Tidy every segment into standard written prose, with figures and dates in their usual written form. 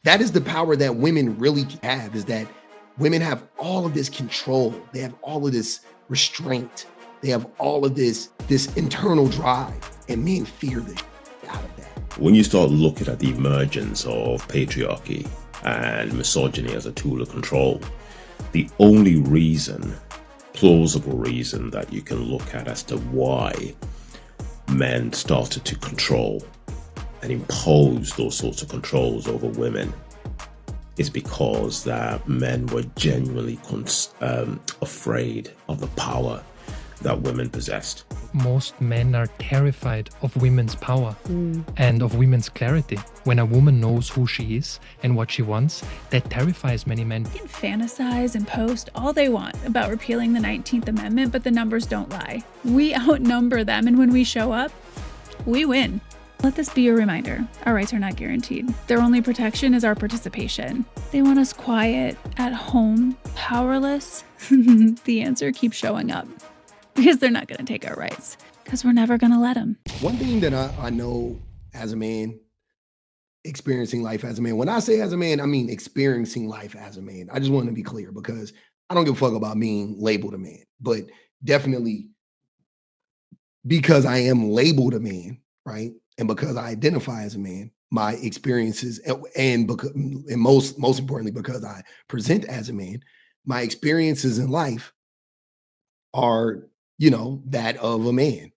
That is the power that women really have, is that women have all of this control. They have all of this restraint. They have all of this internal drive, and men fear the out of that. When you start looking at the emergence of patriarchy and misogyny as a tool of control, the only reason, plausible reason, that you can look at as to why men started to control and impose those sorts of controls over women is because that men were genuinely afraid of the power that women possessed. Most men are terrified of women's power and of women's clarity. When a woman knows who she is and what she wants, that terrifies many men. They can fantasize and post all they want about repealing the 19th Amendment, but the numbers don't lie. We outnumber them, and when we show up, we win. Let this be a reminder. Our rights are not guaranteed. Their only protection is our participation. They want us quiet, at home, powerless. The answer keeps showing up. Because they're not going to take our rights. Because we're never going to let them. One thing that I know as a man, experiencing life as a man. When I say as a man, I mean experiencing life as a man. I just want to be clear, because I don't give a fuck about being labeled a man. But definitely because I am labeled a man, right? And because I identify as a man, my experiences, and most importantly, because I present as a man, my experiences in life are, that of a man.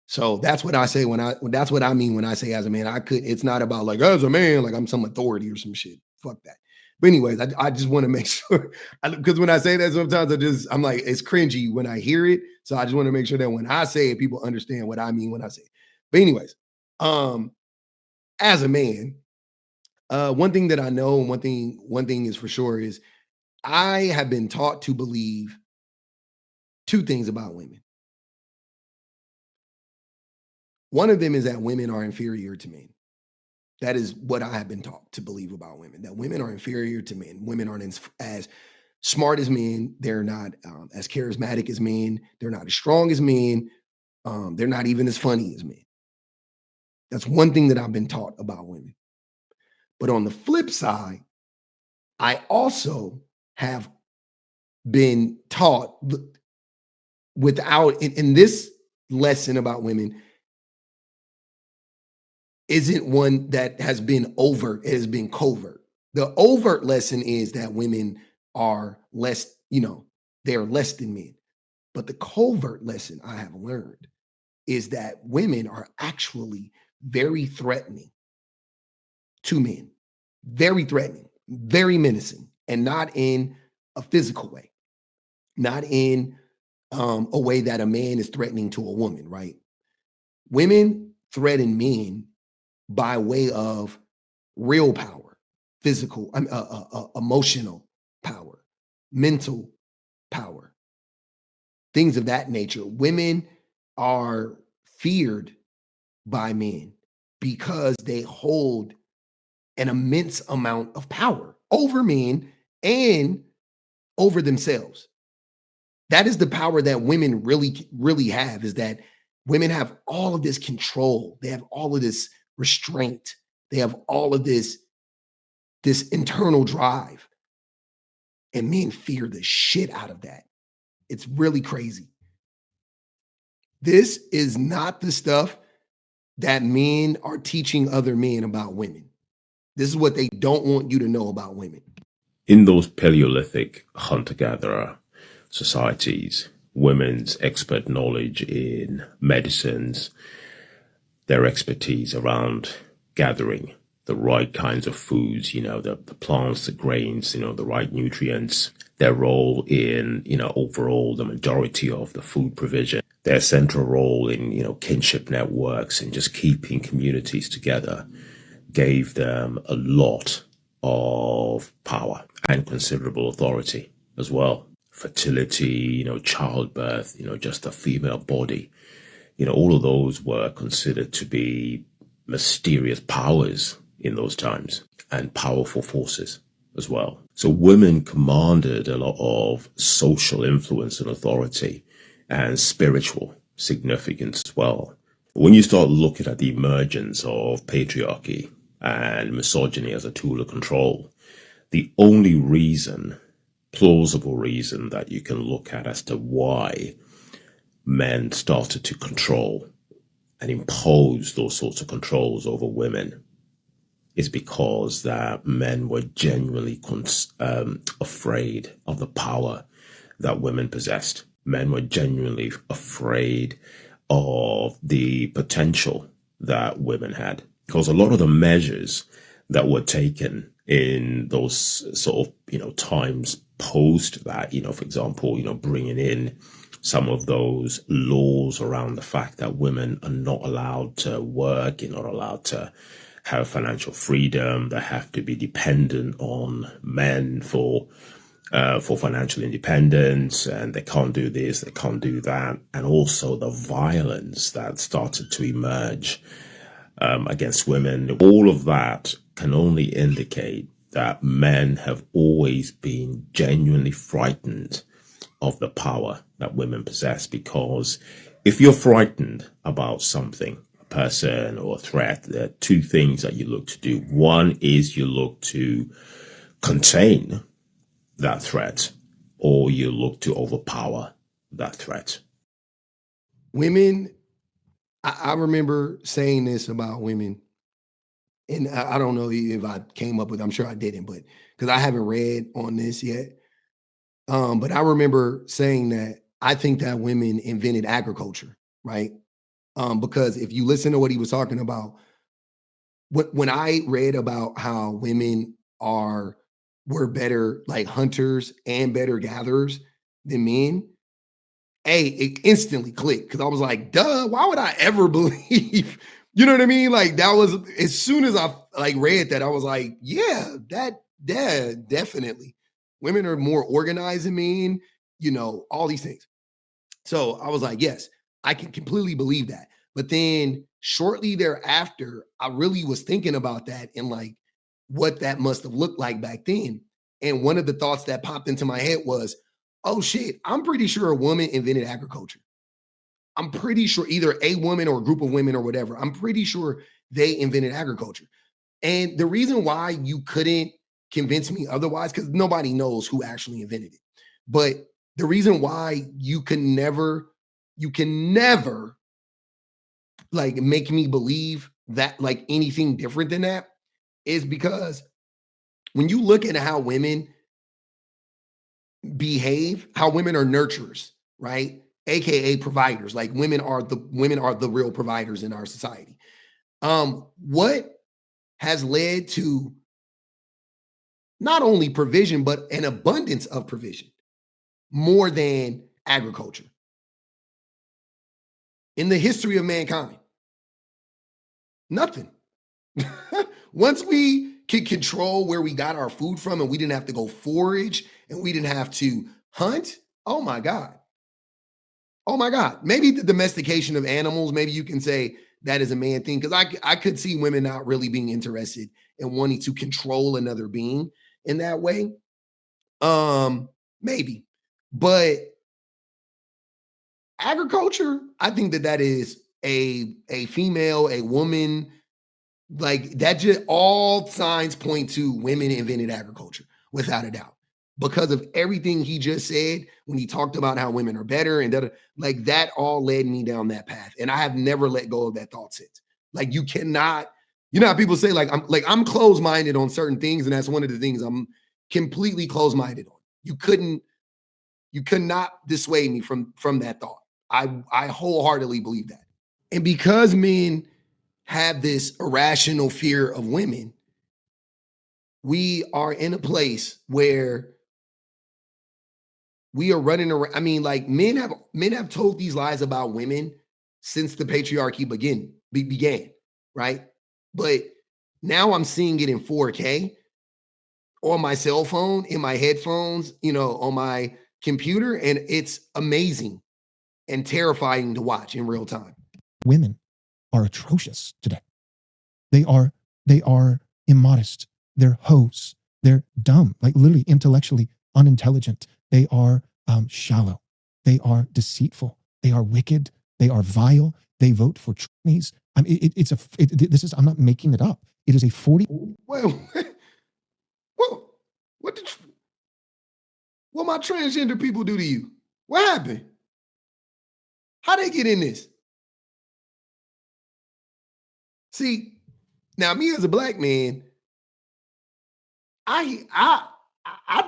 So that's what I say that's what I mean when I say as a man. It's not about like as a man, like I'm some authority or some shit. Fuck that. But anyways, I just want to make sure, because when I say that, sometimes I'm like, it's cringy when I hear it. So I just want to make sure that when I say it, people understand what I mean when I say it. But anyways, as a man, one thing that I know, and one thing is for sure, is I have been taught to believe two things about women. One of them is that women are inferior to men. That is what I have been taught to believe about women, that women are inferior to men. Women aren't as smart as men. They're not as charismatic as men. They're not as strong as men. They're not even as funny as men. That's one thing that I've been taught about women. But on the flip side, I also have been taught in this lesson about women isn't one that has been overt, it has been covert. The overt lesson is that women are less, they're less than men. But the covert lesson I have learned is that women are actually very threatening to men, very threatening, very menacing, and not in a physical way, not in a way that a man is threatening to a woman, right? Women threaten men by way of real power, physical, emotional power, mental power, things of that nature. Women are feared by men because they hold an immense amount of power over men and over themselves. That is the power that women really have, is that women have all of this control. They have all of this restraint. They have all of this internal drive. And men fear the shit out of that. It's really crazy. This is not the stuff that men are teaching other men about women. This is what they don't want you to know about women. In those Paleolithic hunter-gatherer societies, women's expert knowledge in medicines, their expertise around gathering the right kinds of foods, the plants, the grains, the right nutrients, their role in, overall the majority of the food provision, their central role in, kinship networks and just keeping communities together gave them a lot of power and considerable authority as well. Fertility, childbirth, just the female body, all of those were considered to be mysterious powers in those times and powerful forces as well. So women commanded a lot of social influence and authority and spiritual significance as well. When you start looking at the emergence of patriarchy and misogyny as a tool of control. The only plausible reason that you can look at as to why men started to control and impose those sorts of controls over women is because that men were genuinely afraid of the power that women possessed. Men were genuinely afraid of the potential that women had, because a lot of the measures that were taken in those sort of, times post that, for example, bringing in some of those laws around the fact that women are not allowed to work, you're not allowed to have financial freedom, they have to be dependent on men for financial independence, and they can't do this, they can't do that. And also the violence that started to emerge against women. All of that can only indicate that men have always been genuinely frightened of the power that women possess, because if you're frightened about something, a person or a threat, there are two things that you look to do. One is you look to contain that threat, or you look to overpower that threat. Women, I remember saying this about women, and I don't know if I came up with, I'm sure I didn't, but because I haven't read on this yet. But I remember saying that I think that women invented agriculture, right? Because if you listen to what he was talking about, when I read about how women were better like hunters and better gatherers than men, it instantly clicked, because I was like, duh, why would I ever believe? You know what I mean? Like, that was, as soon as I read that, I was like, yeah, definitely. Women are more organized than men, all these things. So I was like, yes, I can completely believe that. But then shortly thereafter, I really was thinking about that and like what that must have looked like back then. And one of the thoughts that popped into my head was, oh shit, I'm pretty sure a woman invented agriculture. I'm pretty sure either a woman or a group of women or whatever, I'm pretty sure they invented agriculture. And the reason why you couldn't convince me otherwise, because nobody knows who actually invented it. But the reason why you can never like make me believe that like anything different than that is because when you look at how women behave, how women are nurturers, right? AKA providers. Like women are the real providers in our society. What has led to not only provision, but an abundance of provision more than agriculture in the history of mankind? Nothing. Once we could control where we got our food from and we didn't have to go forage and we didn't have to hunt, oh my God. Oh my God. Maybe the domestication of animals, maybe you can say that is a man thing, because I could see women not really being interested in wanting to control another being in that way. Maybe. But agriculture, I think that is a female, a woman, like that. Just all signs point to women invented agriculture without a doubt, because of everything he just said when he talked about how women are better and that, like that all led me down that path. And I have never let go of that thought since. Like you cannot, how people say I'm closed-minded on certain things, and that's one of the things I'm completely closed-minded on. You could not dissuade me from that thought. I wholeheartedly believe that. And because men have this irrational fear of women, we are in a place where we are running around. I mean, like men have told these lies about women since the patriarchy began, right? But now I'm seeing it in 4K on my cell phone, in my headphones, on my computer, and it's amazing and terrifying to watch in real time. Women are atrocious today. They are immodest. They're hoes. They're dumb, like literally intellectually unintelligent. They are shallow. They are deceitful. They are wicked. They are vile. They vote for trannies. I mean, I'm not making it up. It is a 40. Well, well, what my transgender people do to you? What happened? How they get in this? See, now me as a black man, I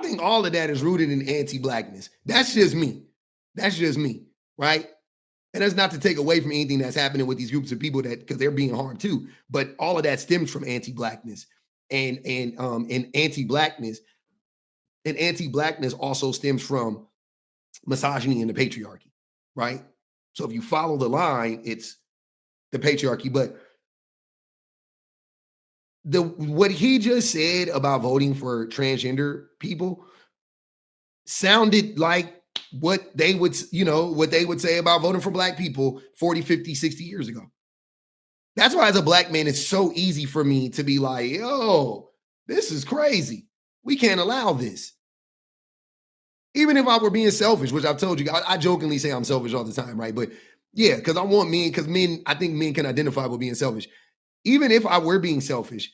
think all of that is rooted in anti-blackness. That's just me. That's just me, right? And that's not to take away from anything that's happening with these groups of people that because they're being harmed too. But all of that stems from anti-blackness, and anti-blackness, and anti-blackness also stems from misogyny and the patriarchy, right? So if you follow the line, it's the patriarchy. But what he just said about voting for transgender people sounded like what they would say about voting for black people 40, 50, 60 years ago. That's why as a black man, it's so easy for me to be like, yo, this is crazy. We can't allow this. Even if I were being selfish, which I've told you, I jokingly say I'm selfish all the time, right? But yeah, because I think men can identify with being selfish. Even if I were being selfish,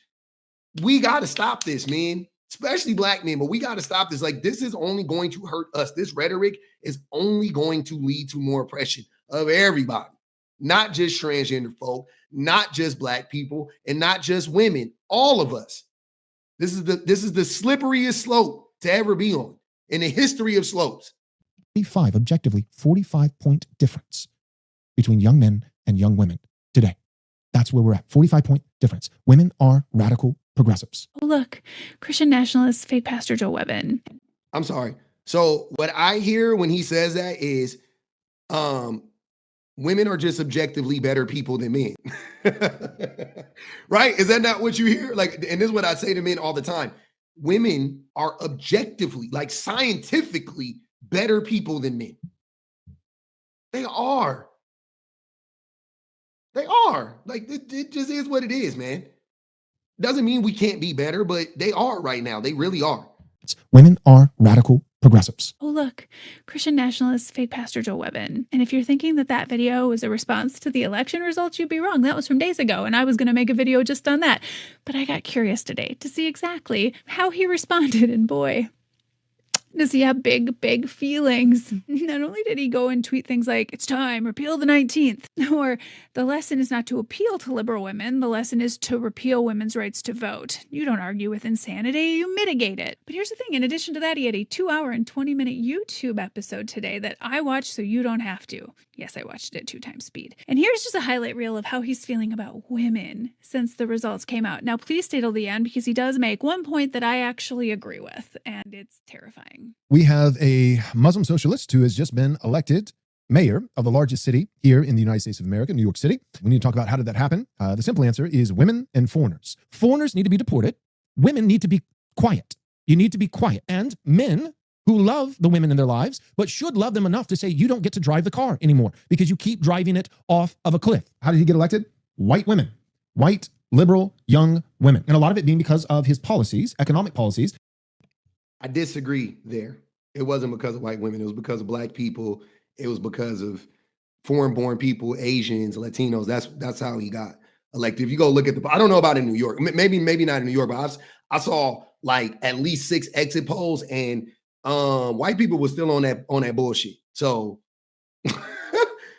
we got to stop this, man. Especially black men, but we got to stop this. Like, this is only going to hurt us. This rhetoric is only going to lead to more oppression of everybody, not just transgender folk, not just black people, and not just women, all of us. This is the slipperiest slope to ever be on in the history of slopes. 45-point difference between young men and young women today. That's where we're at. 45-point difference. Women are radical progressives. Oh, look, Christian nationalist fake pastor Joe Webbin. I'm sorry. So what I hear when he says that is women are just objectively better people than men. Right? Is that not what you hear? Like, and this is what I say to men all the time. Women are objectively, like scientifically, better people than men. They are. They are. Like, it just is what it is, man. Doesn't mean we can't be better, but they are right now. They really are. Women are radical progressives. Oh, look, Christian nationalist fake pastor Joe Webbin. And if you're thinking that video was a response to the election results, you'd be wrong. That was from days ago, and I was going to make a video just on that. But I got curious today to see exactly how he responded, and boy, does he have big feelings. Not only did he go and tweet things like, it's time, repeal the 19th, or the lesson is not to appeal to liberal women, the lesson is to repeal women's rights to vote. You don't argue with insanity, you mitigate it. But here's the thing, in addition to that, he had a 2-hour and 20-minute YouTube episode today that I watched so you don't have to. Yes, I watched it at 2x speed. And here's just a highlight reel of how he's feeling about women since the results came out. Now, please stay till the end because he does make one point that I actually agree with, and it's terrifying. We have a Muslim socialist who has just been elected mayor of the largest city here in the United States of America, New York City. We need to talk about how did that happen. The simple answer is women and foreigners. Foreigners need to be deported. Women need to be quiet. You need to be quiet. And men who love the women in their lives, but should love them enough to say, you don't get to drive the car anymore because you keep driving it off of a cliff. How did he get elected? White women. White, liberal, young women. And a lot of it being because of his policies, economic policies. I disagree there. It wasn't because of white women. It was because of black people. It was because of foreign-born people, Asians, Latinos. That's how he got elected. If you go look at I don't know about in New York. Maybe not in New York, but I saw like at least 6 exit polls, and white people were still on that bullshit. So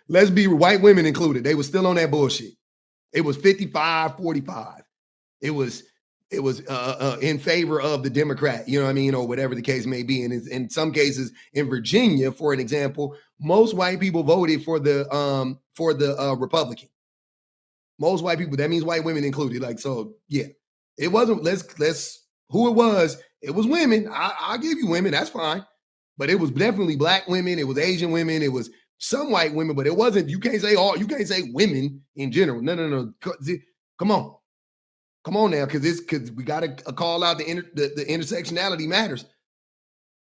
let's be white women included. They were still on that bullshit. It was 55-45. It was in favor of the Democrat, you know what I mean, or whatever the case may be. And in some cases, in Virginia, for an example, most white people voted for the Republican. Most white people, that means white women included. Like, so yeah, it wasn't. Let's who it was. It was women. I'll give you women. That's fine. But it was definitely black women. It was Asian women. It was some white women. But it wasn't. You can't say all. You can't say women in general. No. Come on. Come on now, because we got to call out the intersectionality matters,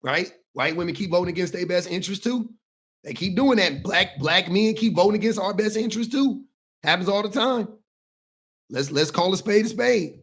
right? White women keep voting against their best interest too. They keep doing that. Black men keep voting against our best interest too. Happens all the time. Let's call a spade a spade.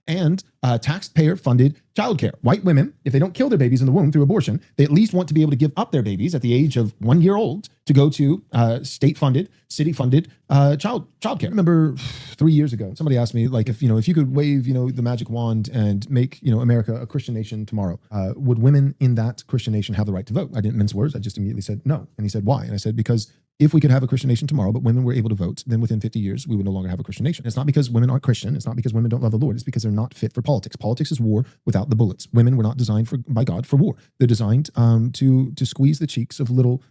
and taxpayer-funded childcare. White women, if they don't kill their babies in the womb through abortion, they at least want to be able to give up their babies at the age of 1 year old to go to state-funded, city-funded childcare. I remember 3 years ago, somebody asked me, like, if you could wave, the magic wand and make, America a Christian nation tomorrow, would women in that Christian nation have the right to vote? I didn't mince words. I just immediately said no. And he said, why? And I said, because if we could have a Christian nation tomorrow, but women were able to vote, then within 50 years, we would no longer have a Christian nation. It's not because women aren't Christian. It's not because women don't love the Lord. It's because they're not fit for politics. Politics is war without the bullets. Women were not designed by God for war. They're designed to squeeze the cheeks of little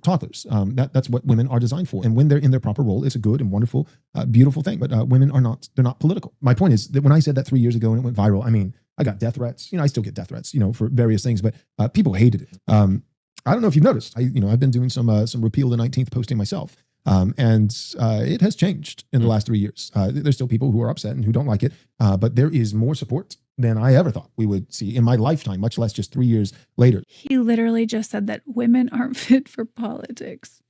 toddlers. That's what women are designed for. And when they're in their proper role, it's a good and wonderful, beautiful thing. But women are not, they're not political. My point is that when I said that 3 years ago and it went viral, I mean, I got death threats. I still get death threats, for various things, but people hated it. I don't know if you've noticed. I've been doing some repeal the 19th posting myself, and it has changed in the last 3 years. There's still people who are upset and who don't like it, but there is more support than I ever thought we would see in my lifetime, much less just 3 years later. He literally just said that women aren't fit for politics.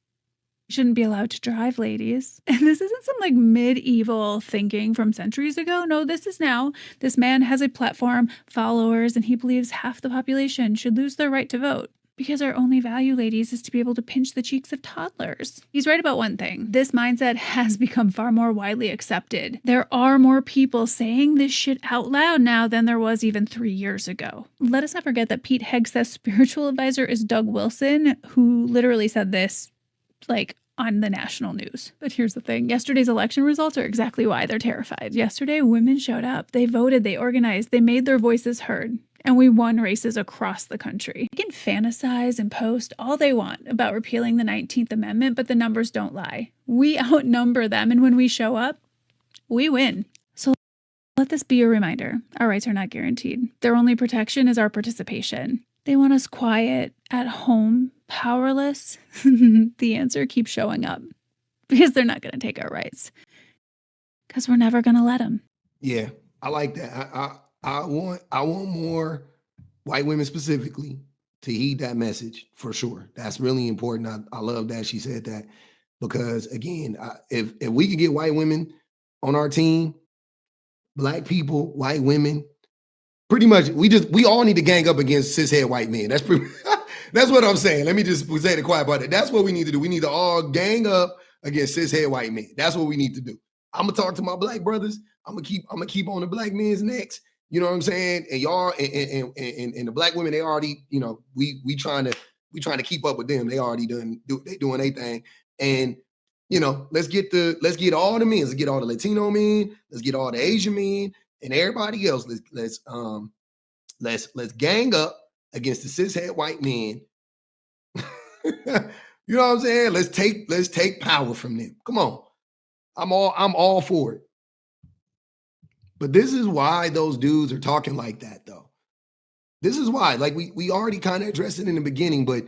You shouldn't be allowed to drive, ladies. And this isn't some like medieval thinking from centuries ago. No, this is now. This man has a platform, followers, and he believes half the population should lose their right to vote. Because our only value, ladies, is to be able to pinch the cheeks of toddlers. He's right about one thing. This mindset has become far more widely accepted. There are more people saying this shit out loud now than there was even 3 years ago. Let us not forget that Pete Hegseth's spiritual advisor is Doug Wilson, who literally said this, on the national news. But here's the thing. Yesterday's election results are exactly why they're terrified. Yesterday, women showed up. They voted. They organized. They made their voices heard. And we won races across the country. They can fantasize and post all they want about repealing the 19th Amendment, but the numbers don't lie. We outnumber them, and when we show up, we win. So let this be a reminder. Our rights are not guaranteed. Their only protection is our participation. They want us quiet, at home, powerless. The answer keeps showing up. Because they're not going to take our rights. Because we're never going to let them. Yeah, I like that. I want more white women specifically to heed that message for sure. That's really important. I love that she said that because again, if we could get white women on our team, Black people, white women, pretty much we all need to gang up against cishet white men. That's pretty. That's what I'm saying. Let me just say the quiet about it. That's what we need to do. We need to all gang up against cishet white men. That's what we need to do. I'm gonna talk to my Black brothers. I'm gonna keep on the Black men's necks. You know what I'm saying? And y'all and the Black women, they already, we trying to keep up with them. They already doing their thing. And let's get all the men. Let's get all the Latino men. Let's get all the Asian men and everybody else. Let's gang up against the cishet white men. You know what I'm saying? Let's take power from them. Come on. I'm all for it. But this is why those dudes are talking like that, though. This is why, we already kind of addressed it in the beginning, but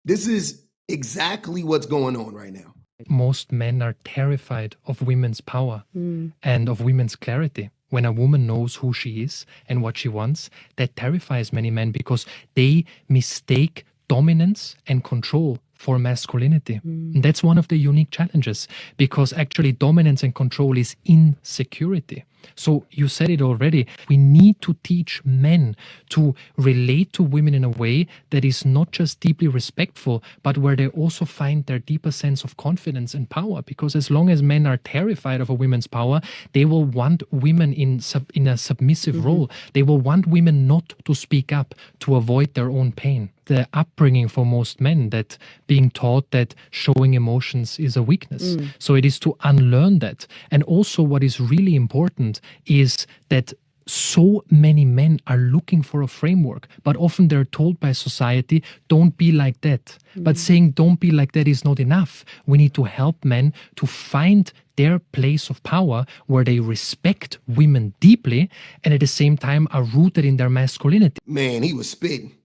this is exactly what's going on right now. Most men are terrified of women's power and of women's clarity. When a woman knows who she is and what she wants, that terrifies many men because they mistake dominance and control for masculinity. And that's one of the unique challenges because actually dominance and control is insecurity. So you said it already. We need to teach men to relate to women in a way that is not just deeply respectful, but where they also find their deeper sense of confidence and power. Because as long as men are terrified of a woman's power, they will want women in a submissive role. They will want women not to speak up to avoid their own pain. The upbringing for most men, that being taught that showing emotions is a weakness. So it is to unlearn that. And also what is really important is that so many men are looking for a framework, but often they're told by society, don't be like that. But saying don't be like that is not enough. We need to help men to find their place of power where they respect women deeply and at the same time are rooted in their masculinity. Man, he was spitting.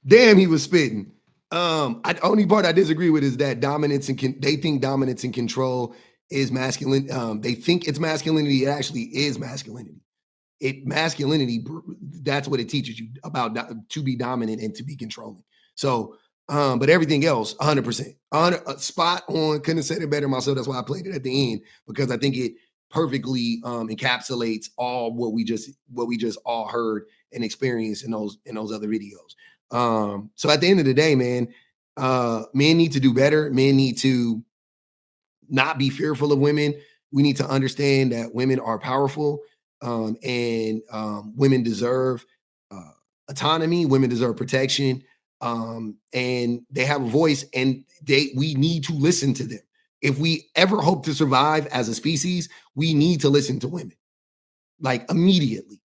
Damn, he was spitting. Only part I disagree with is that dominance and they think dominance and control is masculine. They think it's masculinity. It actually is masculinity. Masculinity, that's what it teaches you about to be dominant and to be controlling. So, but everything else, 100%. Spot on. Couldn't have said it better myself. That's why I played it at the end, because I think perfectly encapsulates all what we just all heard and experienced in those other videos. So at the end of the day, man, men need to do better. Men need to not be fearful of women. We need to understand that women are powerful, and women deserve autonomy. Women deserve protection, and they have a voice, and we need to listen to them. If we ever hope to survive as a species, we need to listen to women, like immediately.